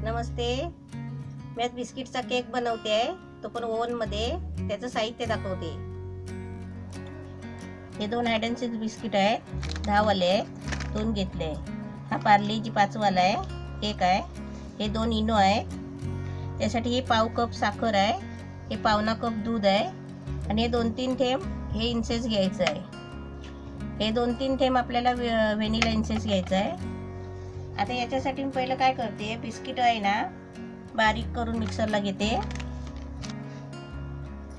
नमस्ते, मी आज बिस्किटचा केक बनवते आहे, तो पण ओव्हन मध्ये. त्याचं साहित्य दाखवते. हे 2 हायड अँड सीक बिस्किट आहेत, 10 वाले आहे, 2 घेतले. हा पार्लेजी 5 वाला आहे, केक आहे. हे 2 इनो आहे, त्यासाठी हे पाव कप साखर आहे, हे पावणा कप दूध आहे आणि हे 2-3 थेंब हे इन्सेस घ्यायचं आहे. हे 2-3 थेंब आपल्याला व्हॅनिला इन्सेस घ्यायचं आहे. आता याच्यासाठी मी पहिलं काय करते, बिस्किट आहे ना बारीक करून मिक्सरला घेते.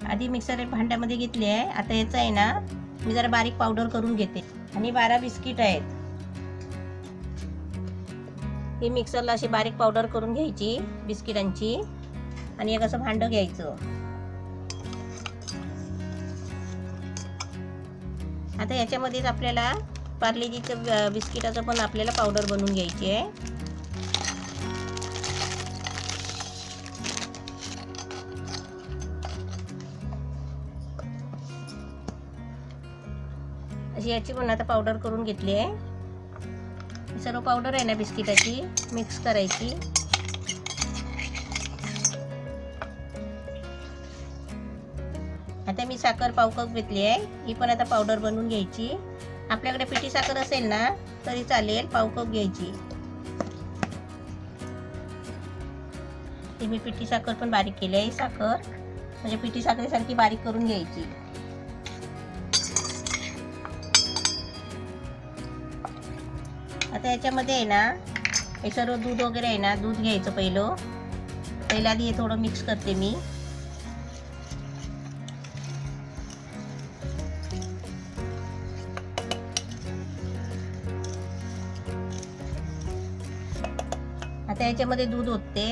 आधी मिक्सर भांड्यामध्ये घेतली आहे. आता याचं आहे ना मी जरा बारीक पावडर करून घेते. आणि 12 बिस्किट आहेत, ही मिक्सरला अशी बारीक पावडर करून घ्यायची बिस्किटांची. आणि एक असं भांडं घ्यायचं. आता याच्यामध्येच आपल्याला पार्लेजीचं बिस्किटाचं पण आपल्याला पावडर बनवून घ्यायची आहे. अशी याची पण आता पावडर करून घेतली आहे. सर्व पावडर आहे ना बिस्किटाची मिक्स करायची. आता मी साखर पाव कप घेतली आहे, ही पण आता पावडर बनवून घ्यायची. आपल्याकडे पिठी साखर असेल ना तरी चालेल, पाव कप घ्यायची. ती मी पिठी साखर पण बारीक केली आहे. साखर म्हणजे पिठी साखरेसारखी बारीक करून घ्यायची. आता याच्यामध्ये आहे ना हे सर्व दूध वगैरे आहे ना, दूध घ्यायचं पहिला आधी हे थोडं मिक्स करते मी. आता याच्यामध्ये दूध ओतते.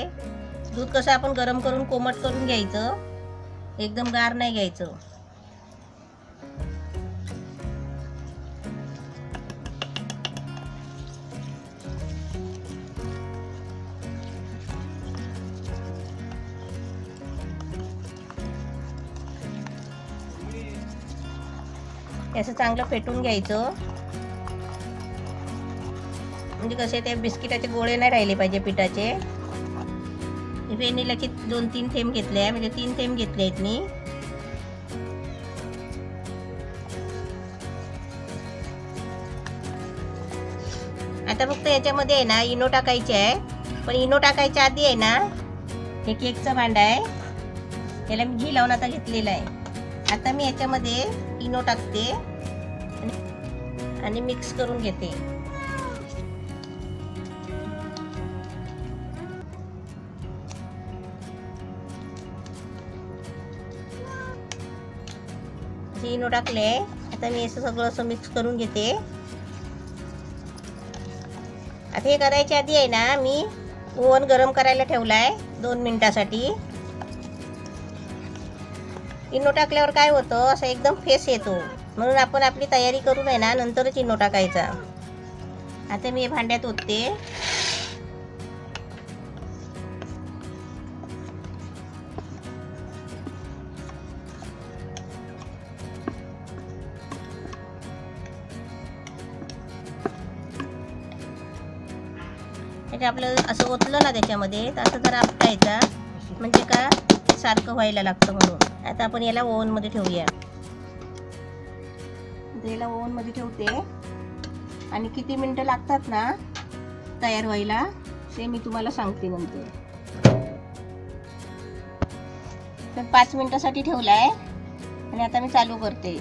दूध कसं आपण गरम करून कोमट करून घ्यायचं, एकदम गार नाही घ्यायचं. असं चांगलं फेटून घ्यायचं, म्हणजे कसे ते बिस्किटाचे गोळे नाही राहिले पाहिजे पिठाचे. व्हॅनिलाचे 2-3 थेंब घेतले आहे, म्हणजे 3 थेंब घेतले आहेत मी. आता फक्त याच्यामध्ये आहे ना इनो टाकायचे आहे. पण इनो टाकायच्या आधी आहे ना हे केकचं भांडं आहे, याला मी घी लावून आता घेतलेलं आहे. आता मी याच्यामध्ये इनो टाकते आणि मिक्स करून घेते. इनो टाकले. आता मी असं सगळं असं मिक्स करून घेते. आता हे करायच्या आधी आहे ना मी ओव्हन गरम करायला ठेवलाय 2 मिनिटासाठी. इनो टाकल्यावर काय होतं, असं एकदम फेस येतो, म्हणून आपण आपली तयारी करून आहे ना नंतरच इनो टाकायचा. आता मी हे भांड्यात ओतते. आपलं असं ओतलं ना त्याच्यामध्ये तर असं जरा आपटायचा, म्हणजे का सारखं व्हायला लागतं म्हणून. आता आपण याला ओव्हन मध्ये ठेवूया. याला ओव्हन मध्ये ठेवते आणि किती मिनिटं लागतात ना तयार व्हायला ते मी तुम्हाला सांगते नंतर. तर 5 मिनिटासाठी ठेवलाय आणि आता मी चालू करते.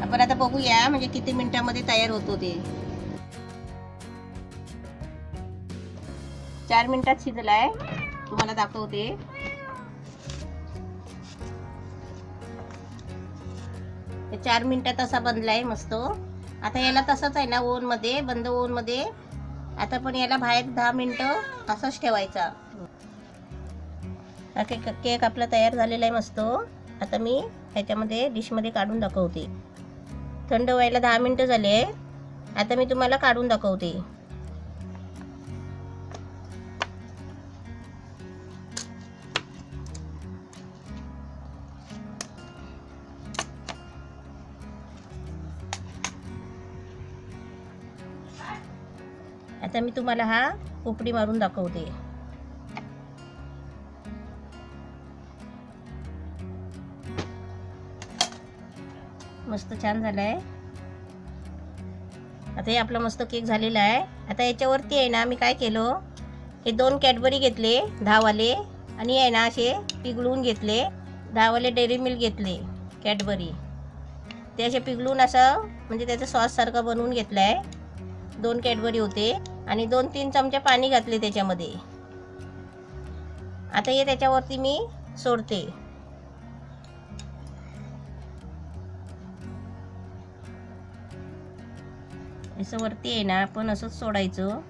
आपण आता बघूया म्हणजे किती मिनिटांमध्ये तयार होतो ते. 4 मिनिटात शिजलाय, तुम्हाला दाखवते. हे 4 मिनिटात असा बनलाय मस्त. आता याला तसंच आहे ना ओव्हन मध्ये, बंद ओव्हन मध्ये. आता पण याला बाहेर 10 मिनिटं असाच ठेवायचा. केक आपला तयार झालेला आहे मस्त. आता मी ह्याच्यामध्ये डिश मध्ये काढून दाखवते. थंड व्हायला 10 मिनिटं झाले. आता मी तुम्हाला काढून दाखवते. आता मी तुम्हाला हा पोपडी मारून दाखवते. मस्त छान झालाय. आता हे आपला मस्त केक झालेला आहे. आता याच्यावरती आहे ना मी काय केलं, हे 2 कॅडबरी घेतले 10 वाले आणि आहे ना असे पिघळून घेतले. 10 वाले डेअरी मिल्क घेतले कॅडबरी, ते असे पिघळून असं म्हणजे त्याचं सॉस सारखं बनवून घेतलं आहे. 2 कॅडबरी होते आणि 2-3 चमचे पाणी घातले त्याच्यामध्ये. आता हे त्याच्यावरती मी सोडते. असं वरती आहे ना आपण असंच सोडायचं,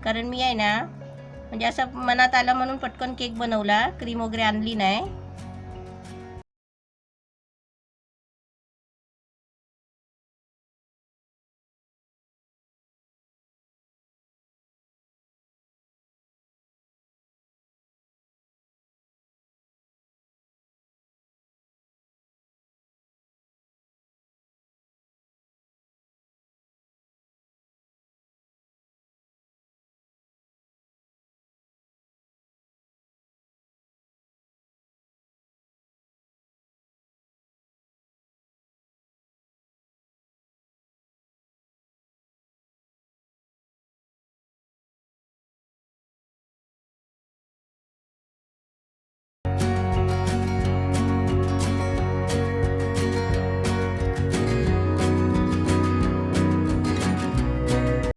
कारण मी आहे ना म्हणजे असं मनात आलं म्हणून पटकन केक बनवला, क्रीम वगैरे आणली नाही.